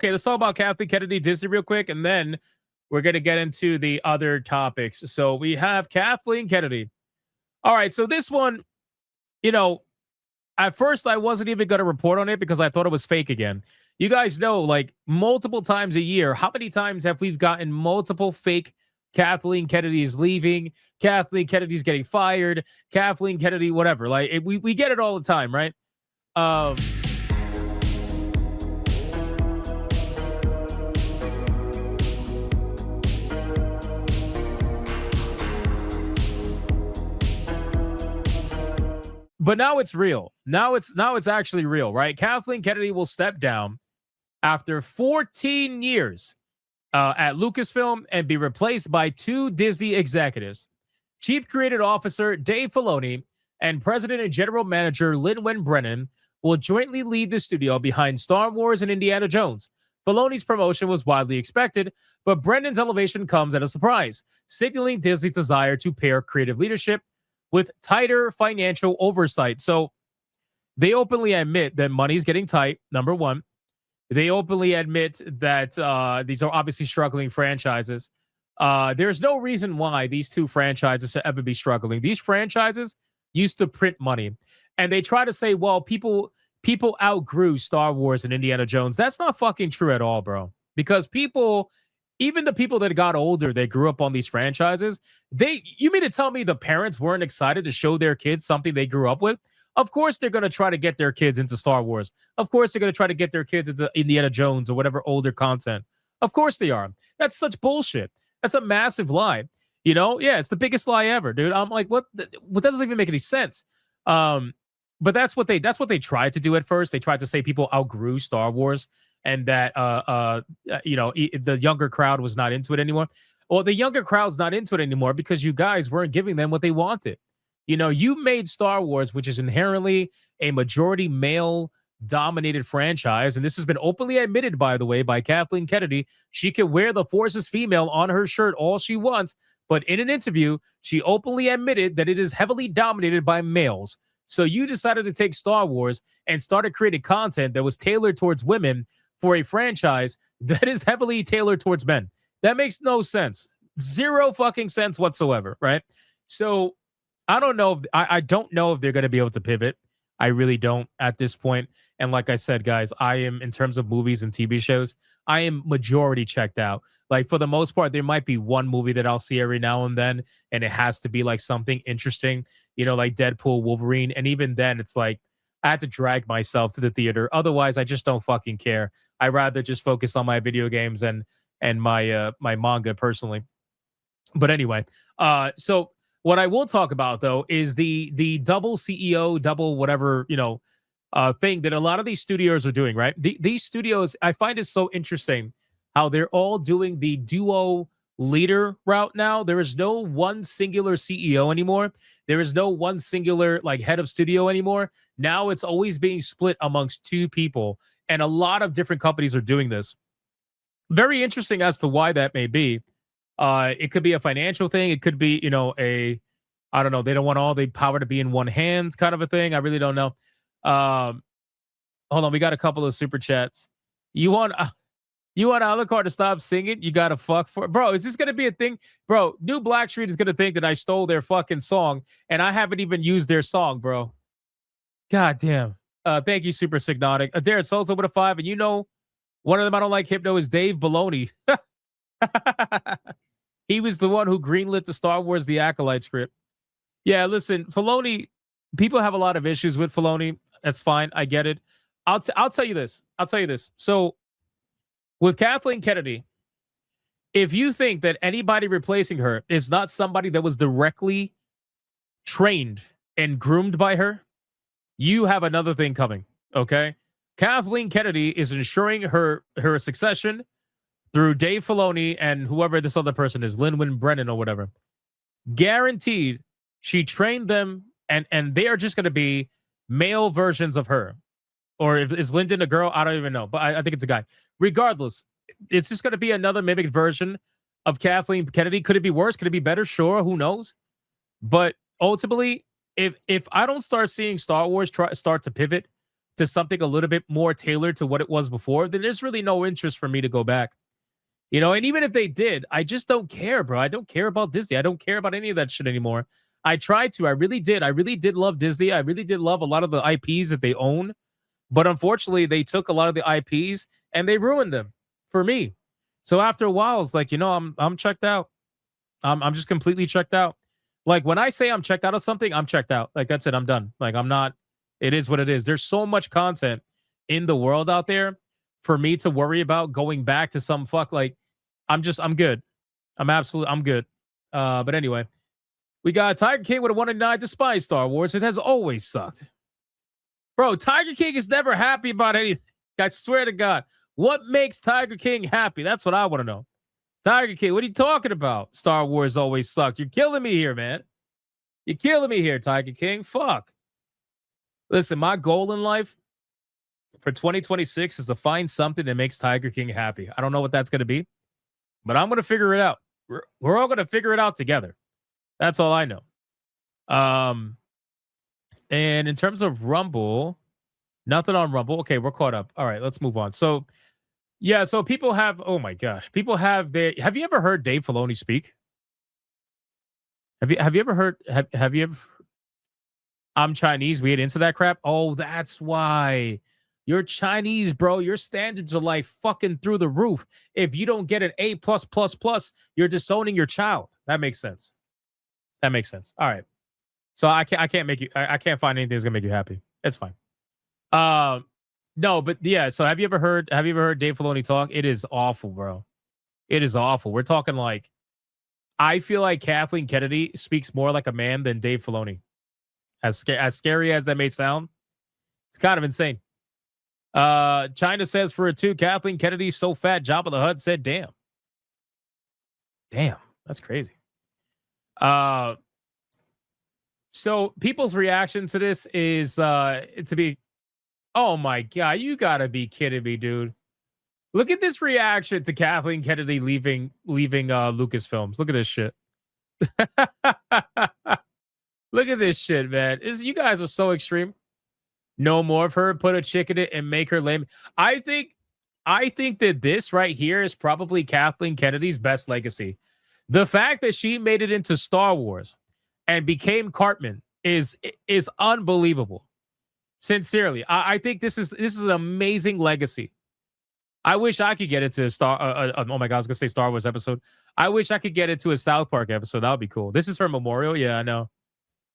Okay, let's talk about Kathleen Kennedy, Disney real quick, and then we're going to get into the other topics. So we have Kathleen Kennedy. All right, so this one, you know, at first I wasn't even going to report on it because I thought it was fake again. You guys know, like, multiple times a year, how many times have we gotten multiple fake Kathleen Kennedy's leaving, Kathleen Kennedy's getting fired, Kathleen Kennedy, whatever. Like, we get it all the time, right? Um, but now it's real. Now it's actually real, right? Kathleen Kennedy will step down after 14 years at Lucasfilm and be replaced by two Disney executives. Chief Creative Officer Dave Filoni and President and General Manager Lin-Wen Brennan will jointly lead the studio behind Star Wars and Indiana Jones. Filoni's promotion was widely expected, but Brennan's elevation comes at a surprise, signaling Disney's desire to pair creative leadership with tighter financial oversight. So they openly admit that money's getting tight, number one. They openly admit that these are obviously struggling franchises. There's no reason why these two franchises should ever be struggling. These franchises used to print money. And they try to say, well, people outgrew Star Wars and Indiana Jones. That's not fucking true at all, bro. Because people, even the people that got older, they grew up on these franchises. You mean to tell me the parents weren't excited to show their kids something they grew up with? Of course, they're going to try to get their kids into Star Wars. Of course, they're going to try to get their kids into Indiana Jones or whatever older content. Of course they are. That's such bullshit. That's a massive lie. You know? Yeah, it's the biggest lie ever, dude. I'm like, what? What doesn't even make any sense. But that's what they tried to do at first. They tried to say people outgrew Star Wars and that the younger crowd was not into it anymore. Well, the younger crowd's not into it anymore because you guys weren't giving them what they wanted. You know, you made Star Wars, which is inherently a majority male dominated franchise. And this has been openly admitted, by the way, by Kathleen Kennedy. She can wear the Force is female on her shirt all she wants. But in an interview, she openly admitted that it is heavily dominated by males. So you decided to take Star Wars and started creating content that was tailored towards women for a franchise that is heavily tailored towards men. That makes no sense. Zero fucking sense whatsoever, right? So I don't know. I don't know if they're going to be able to pivot. I really don't at this point. And like I said, guys, I am, in terms of movies and TV shows, I am majority checked out. Like, for the most part, there might be one movie that I'll see every now and then, and it has to be like something interesting, you know, like Deadpool, Wolverine. And even then, it's like I had to drag myself to the theater. Otherwise, I just don't fucking care. I'd rather just focus on my video games and my my manga personally. But anyway, so what I will talk about, though, is the double CEO, double whatever, thing that a lot of these studios are doing, right? These studios, I find it so interesting how they're all doing the duo leader route now. There is no one singular CEO anymore. There is no one singular like head of studio anymore. Now it's always being split amongst two people. And a lot of different companies are doing this. Very interesting as to why that may be. It could be a financial thing. It could be, I don't know. They don't want all the power to be in one hand kind of a thing. I really don't know. Hold on. We got a couple of super chats. You want Alucard to stop singing? You got to fuck for it. Bro, is this going to be a thing? Bro, New Blackstreet is going to think that I stole their fucking song and I haven't even used their song, bro. God damn. Thank you, Super Signotic. Adair Soto with a 5. And one of them I don't like Hypno is Dave Filoni. He was the one who greenlit the Star Wars The Acolyte script. Yeah, listen, Filoni, people have a lot of issues with Filoni. That's fine. I get it. I'll tell you this. So with Kathleen Kennedy, if you think that anybody replacing her is not somebody that was directly trained and groomed by her, you have another thing coming, okay? Kathleen Kennedy is ensuring her succession through Dave Filoni and whoever this other person is, Lin-Wen Brennan or whatever. Guaranteed, she trained them, and they are just going to be male versions of her. Or is Lyndon a girl? I don't even know, but I think it's a guy. Regardless, it's just going to be another mimicked version of Kathleen Kennedy. Could it be worse? Could it be better? Sure, who knows? But ultimately, if I don't start seeing Star Wars start to pivot to something a little bit more tailored to what it was before, then there's really no interest for me to go back. You know, and even if they did, I just don't care, bro. I don't care about Disney. I don't care about any of that shit anymore. I tried to. I really did. I really did love Disney. I really did love a lot of the IPs that they own. But unfortunately, they took a lot of the IPs and they ruined them for me. So after a while, it's like, I'm checked out. I'm just completely checked out. Like when I say I'm checked out of something, I'm checked out. Like that's it. I'm done. Like I'm not. It is what it is. There's so much content in the world out there for me to worry about going back to some fuck. Like I'm good. I'm good. But anyway, we got Tiger King with a 1-9 despite Star Wars. It has always sucked. Bro, Tiger King is never happy about anything. I swear to God. What makes Tiger King happy? That's what I want to know. Tiger King, what are you talking about? Star Wars always sucked. You're killing me here, man. You're killing me here, Tiger King. Fuck. Listen, my goal in life for 2026 is to find something that makes Tiger King happy. I don't know what that's going to be, but I'm going to figure it out. We're all going to figure it out together. That's all I know. And in terms of Rumble, nothing on Rumble. Okay, we're caught up. All right, let's move on. So, yeah, so people have, oh my God, people have have you ever heard Dave Filoni speak? Have you ever heard, have you ever, I'm Chinese, we get into that crap? Oh, that's why. You're Chinese, bro. Your standards are like fucking through the roof. If you don't get an A+++, you're disowning your child. That makes sense. That makes sense. All right. So I can't make you, I can't find anything that's gonna make you happy. It's fine. No, but yeah. So have you ever heard Dave Filoni talk? It is awful, bro. It is awful. We're talking like, I feel like Kathleen Kennedy speaks more like a man than Dave Filoni. As scary as that may sound, it's kind of insane. China says for a 2, Kathleen Kennedy so fat, Jabba the Hutt said, damn. Damn, that's crazy. So people's reaction to this is to be, oh my God, you gotta be kidding me, dude. Look at this reaction to Kathleen Kennedy leaving Lucasfilms. Look at this shit. Look at this shit, man. You guys are so extreme. No more of her. Put a chick in it and make her lame. I think that this right here is probably Kathleen Kennedy's best legacy. The fact that she made it into Star Wars and became Cartman is unbelievable. Sincerely, I think this is an amazing legacy. I wish I could get into a oh my God, I was gonna say Star Wars episode. I wish I could get into a South Park episode. That would be cool. This is her memorial. Yeah, I know.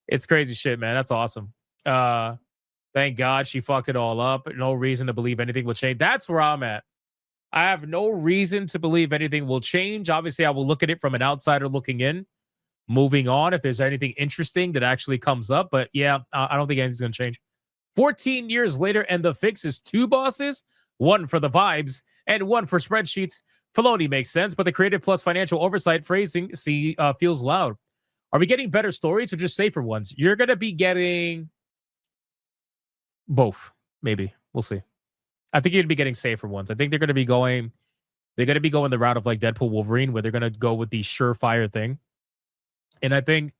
It's crazy shit, man. That's awesome. Thank God she fucked it all up. No reason to believe anything will change. That's where I'm at. I have no reason to believe anything will change. Obviously, I will look at it from an outsider looking in. Moving on, if there's anything interesting that actually comes up. But yeah, I don't think anything's going to change. 14 years later, and the fix is 2 bosses, 1 for the vibes and 1 for spreadsheets. Filoni makes sense, but the creative plus financial oversight phrasing feels loud. Are we getting better stories or just safer ones? You're going to be getting both, maybe. We'll see. I think you're going to be getting safer ones. I think they're going to be going the route of like Deadpool Wolverine, where they're going to go with the surefire thing. And I think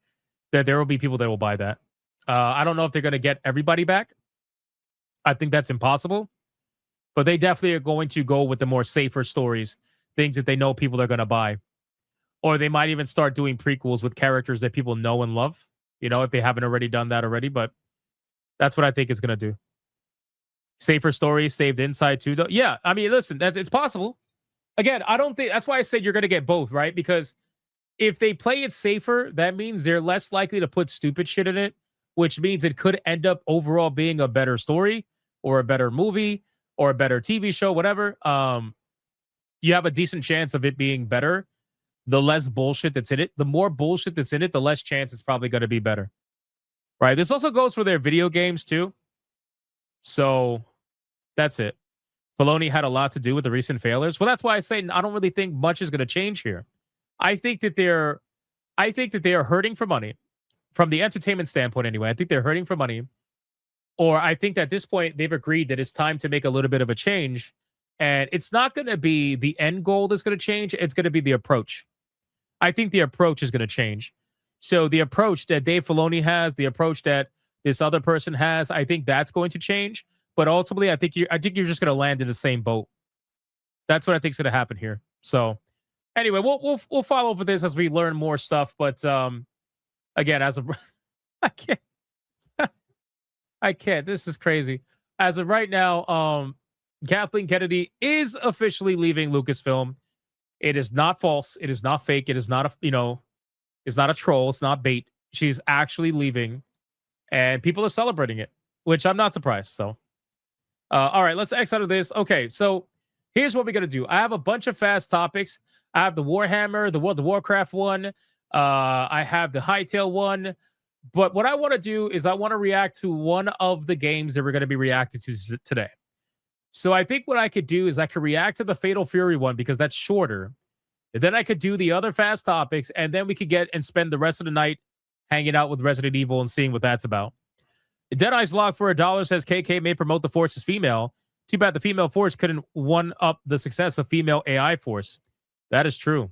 that there will be people that will buy that. I don't know if they're going to get everybody back. I think that's impossible. But they definitely are going to go with the more safer stories, things that they know people are going to buy. Or they might even start doing prequels with characters that people know and love, if they haven't already done that already. But that's what I think it's going to do. Safer stories, saved inside too, though. Yeah, I mean, listen, it's possible. Again, I don't think, that's why I said you're going to get both, right? Because if they play it safer, that means they're less likely to put stupid shit in it, which means it could end up overall being a better story or a better movie or a better TV show, whatever. You have a decent chance of it being better. The less bullshit that's in it, the more bullshit that's in it, the less chance it's probably going to be better. Right? This also goes for their video games too. So that's it. Filoni had a lot to do with the recent failures. Well, that's why I say I don't really think much is going to change here. I think that they are hurting for money from the entertainment standpoint. Anyway, I think they're hurting for money, or I think that at this point they've agreed that it's time to make a little bit of a change, and it's not going to be the end goal that's going to change. It's going to be the approach. I think the approach is going to change. So the approach that Dave Filoni has, the approach that this other person has, I think that's going to change. But ultimately, I think you're just gonna land in the same boat. That's what I think's gonna happen here. So anyway, we'll follow up with this as we learn more stuff. But again, as of I can't I can't. This is crazy. As of right now, Kathleen Kennedy is officially leaving Lucasfilm. It is not false. It is not fake. It is not it's not a troll. It's not bait. She's actually leaving, and people are celebrating it, which I'm not surprised. So, all right, let's X out of this. Okay, so here's what we're gonna do. I have a bunch of fast topics. I have the Warhammer, the Warcraft one. I have the Hightail one. But what I want to do is I want to react to one of the games that we're going to be reacting to today. So I think what I could do is I could react to the Fatal Fury one because that's shorter. And then I could do the other fast topics, and then we could get and spend the rest of the night hanging out with Resident Evil and seeing what that's about. Deadeye's Log for $1 says KK may promote the Force as female. Too bad the female Force couldn't one up the success of female AI Force. That is true.